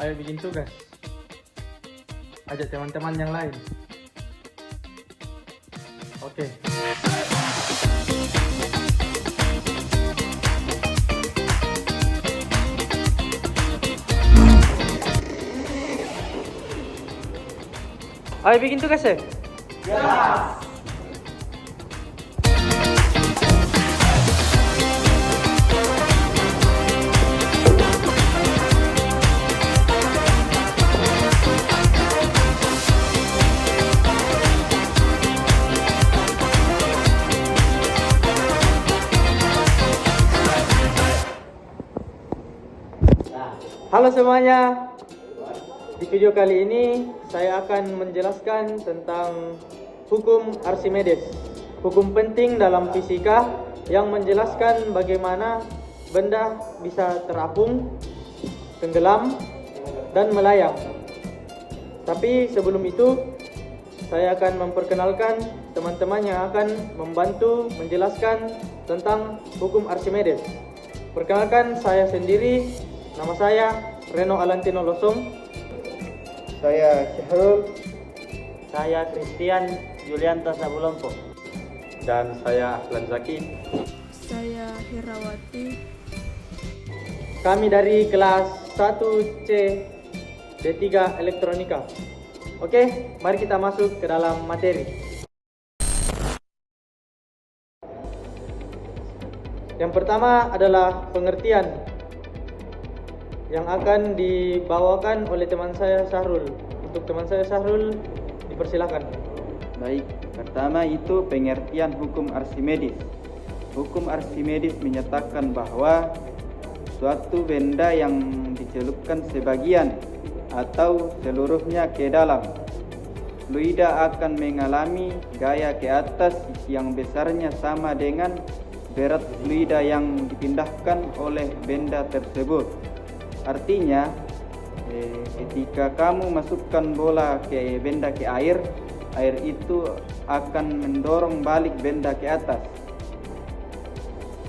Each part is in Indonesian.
Ayo bikin tugas. Ajak teman-teman yang lain. Oke. Ayo bikin tugas ya? Halo semuanya. Di video kali ini saya akan menjelaskan tentang hukum Archimedes. Hukum penting dalam fisika yang menjelaskan bagaimana benda bisa terapung, tenggelam, dan melayang. Tapi sebelum itu, saya akan memperkenalkan teman-teman yang akan membantu menjelaskan tentang hukum Archimedes. Perkenalkan, saya sendiri. Nama saya Reno Alantino Losong. Saya Syahrul. Saya Christian Julianto Sabulompo. Dan saya Ahlan Zaki. Saya Herawati. Kami dari kelas 1C D3 Elektronika. Oke, mari kita masuk ke dalam materi. Yang pertama adalah pengertian yang akan dibawakan oleh teman saya Syahrul. Untuk teman saya Syahrul, dipersilakan. Baik, pertama itu pengertian hukum Archimedes. Hukum Archimedes menyatakan bahwa suatu benda yang dicelupkan sebagian atau seluruhnya ke dalam fluida akan mengalami gaya ke atas yang besarnya sama dengan berat fluida yang dipindahkan oleh benda tersebut. Artinya, ketika kamu masukkan bola ke benda ke air itu akan mendorong balik benda ke atas.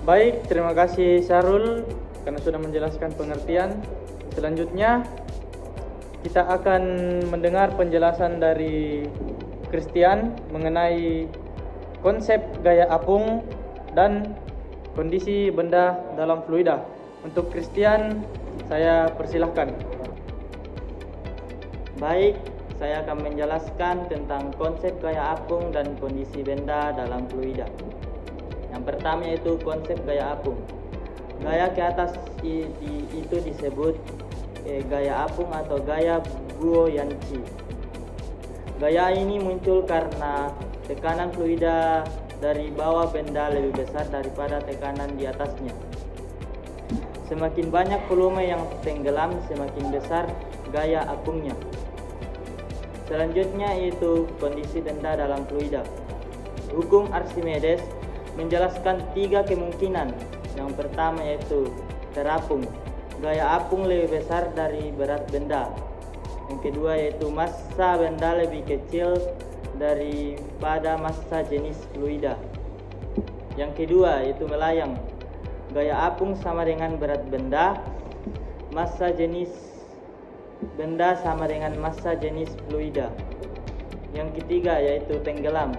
Baik, terima kasih Syahrul karena sudah menjelaskan pengertian. Selanjutnya, kita akan mendengar penjelasan dari Christian mengenai konsep gaya apung dan kondisi benda dalam fluida. Untuk Christian, saya persilahkan. Baik, saya akan menjelaskan tentang konsep gaya apung dan kondisi benda dalam fluida. Yang pertama yaitu konsep gaya apung. Gaya ke atas itu disebut gaya apung atau gaya buoyancy. Gaya ini muncul karena tekanan fluida dari bawah benda lebih besar daripada tekanan di atasnya. Semakin banyak volume yang tenggelam, semakin besar gaya apungnya. Selanjutnya yaitu kondisi benda dalam fluida. Hukum Archimedes menjelaskan 3 kemungkinan. Yang pertama yaitu terapung. Gaya apung lebih besar dari berat benda. Yang kedua yaitu massa benda lebih kecil daripada massa jenis fluida. Yang kedua yaitu melayang. Gaya apung sama dengan berat benda, massa jenis benda sama dengan massa jenis fluida. Yang ketiga yaitu tenggelam.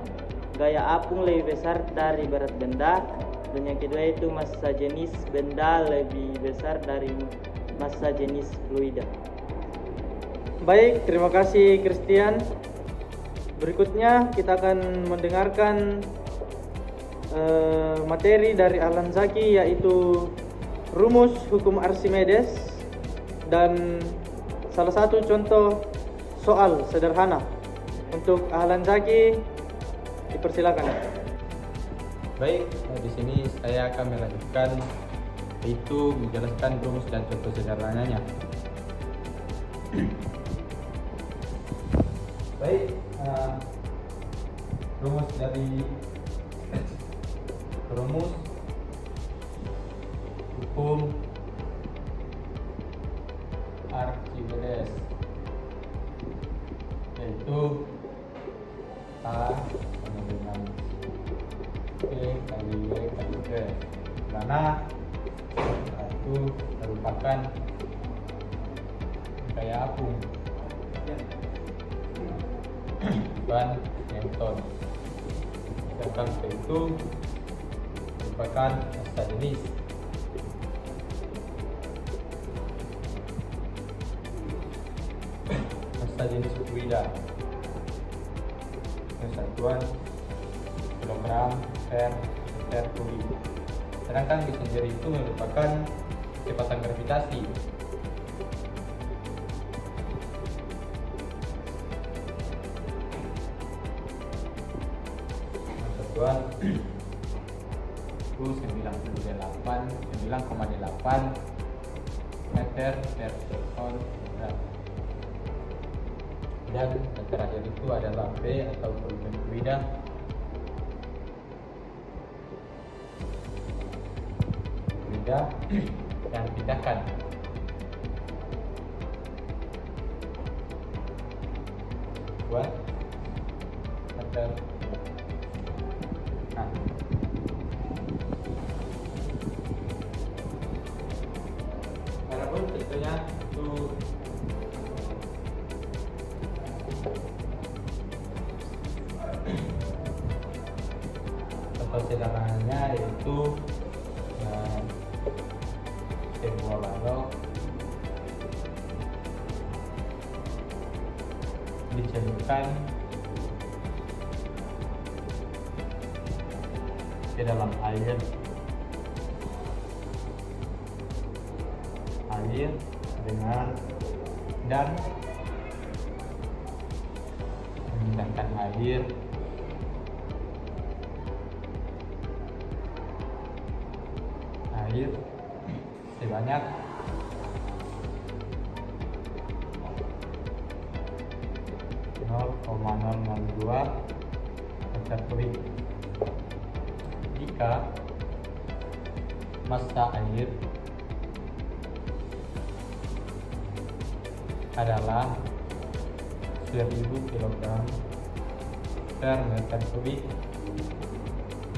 Gaya apung lebih besar dari berat benda, dan yang kedua yaitu massa jenis benda lebih besar dari massa jenis fluida. Baik, terima kasih Christian. Berikutnya kita akan mendengarkan materi dari Ahlan Zaki, yaitu rumus hukum Archimedes dan salah satu contoh soal sederhana. Untuk Ahlan Zaki, dipersilakan. Baik, di sini saya akan melanjutkan, yaitu menjelaskan rumus dan contoh sederhananya. Baik, rumus hukum Archimedes, yaitu A sama dengan P kali Y kali G, mana itu merupakan gaya apung. Ban Newton. Sedangkan itu merupakan massa jenis. Massa jenis fluida. Kesatuan kilogram per meter kubik. Sedangkan B sendiri itu merupakan kecepatan gravitasi. Kesatuan itu 9,8 meter per sekon. Dan yang terakhir itu adalah B atau volume fluida. Fluida yang dipindahkan. Buat meter. Nah, adapun tentunya itu contoh sederhananya yaitu sebuah balok dicelupkan ke dalam air dengan dan memindahkan air sebanyak 0,002 meter kubik. Jika massa air adalah 1000 kg per meter kubik,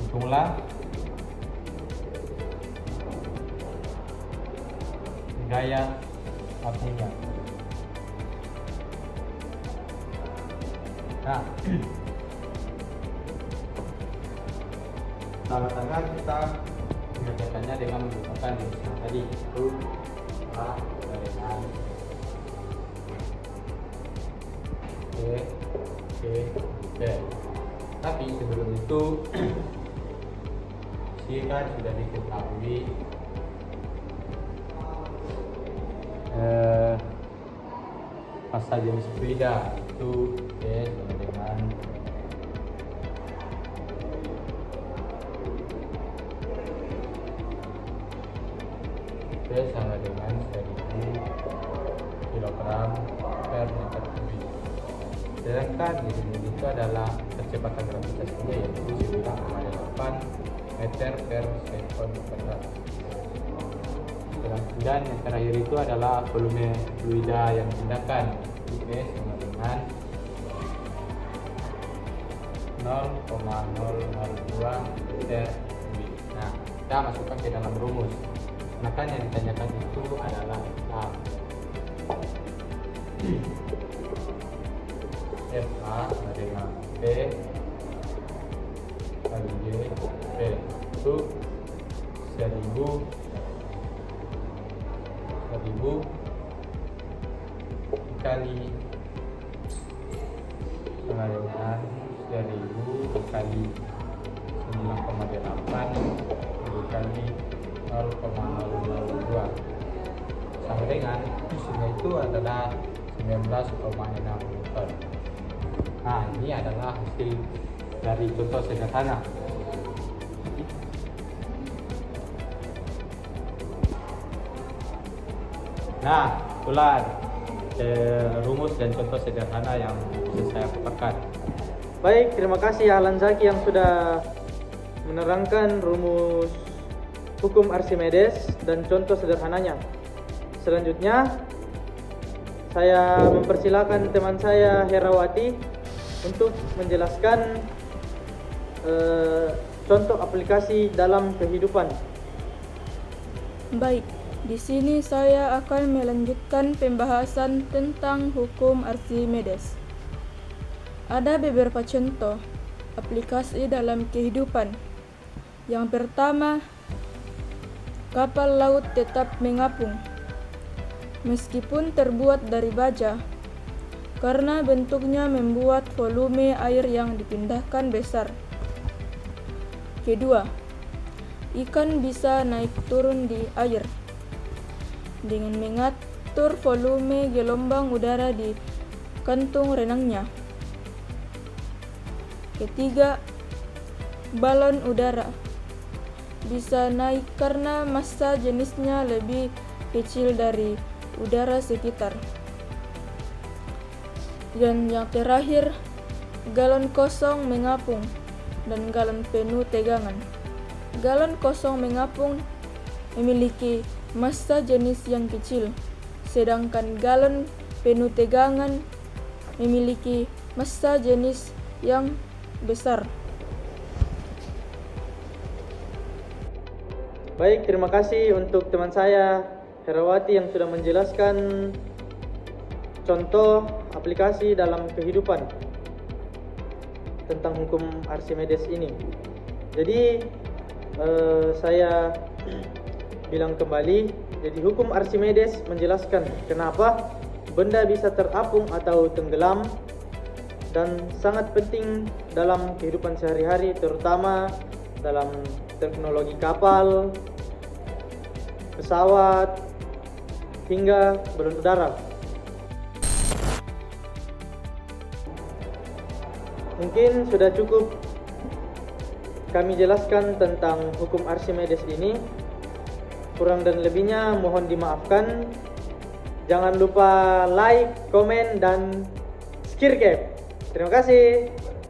hitunglah gaya apungnya. Nah, tanda-tanda kita mengerjakannya dengan menggunakan rumus tadi, itu A dengan B. Tapi sebelum itu kan sudah diketahui massa jenis fluida itu B sama dengan B sama dengan 1000 kg per meter kubik. Sedangkan itu adalah kecepatan gravitasinya yaitu 9,8 meter per sekon kuadrat. Dan yang terakhir itu adalah volume fluida yang dipindahkan, B sama dengan 0,002 meter kubik. Nah, kita masukkan ke dalam rumus. Maka yang ditanyakan itu adalah A. FA sama dengan P kali G P itu 1000 kali sama dengan 1000 kali 9,8 dikali 0,002 sama dengan isinya itu adalah 19,6 Newton. Nah, ini adalah hasil dari contoh sederhana. Nah, itulah rumus dan contoh sederhana yang bisa saya paparkan. Baik, terima kasih Ahlan Zaki yang sudah menerangkan rumus hukum Archimedes dan contoh sederhananya. Selanjutnya, saya mempersilakan teman saya Herawati untuk menjelaskan contoh aplikasi dalam kehidupan. Baik, Di sini saya akan melanjutkan pembahasan tentang hukum Archimedes. Ada beberapa contoh aplikasi dalam kehidupan. Yang pertama, kapal laut tetap mengapung meskipun terbuat dari baja, karena bentuknya membuat volume air yang dipindahkan besar. Kedua, ikan bisa naik turun di air dengan mengatur volume gelombang udara di kantung renangnya. Ketiga, balon udara bisa naik karena massa jenisnya lebih kecil dari udara sekitar. Dan yang terakhir, galon kosong mengapung dan galon penuh tegangan. Galon kosong mengapung memiliki massa jenis yang kecil, sedangkan galon penuh tegangan memiliki massa jenis yang besar. Baik, terima kasih untuk teman saya Herawati yang sudah menjelaskan contoh aplikasi dalam kehidupan tentang hukum Archimedes ini. Jadi saya bilang kembali, jadi hukum Archimedes menjelaskan kenapa benda bisa terapung atau tenggelam dan sangat penting dalam kehidupan sehari-hari, terutama dalam teknologi kapal, pesawat, hingga balon udara. Mungkin sudah cukup kami jelaskan tentang hukum Archimedes ini. Kurang dan lebihnya mohon dimaafkan. Jangan lupa like, komen, dan subscribe. Terima kasih.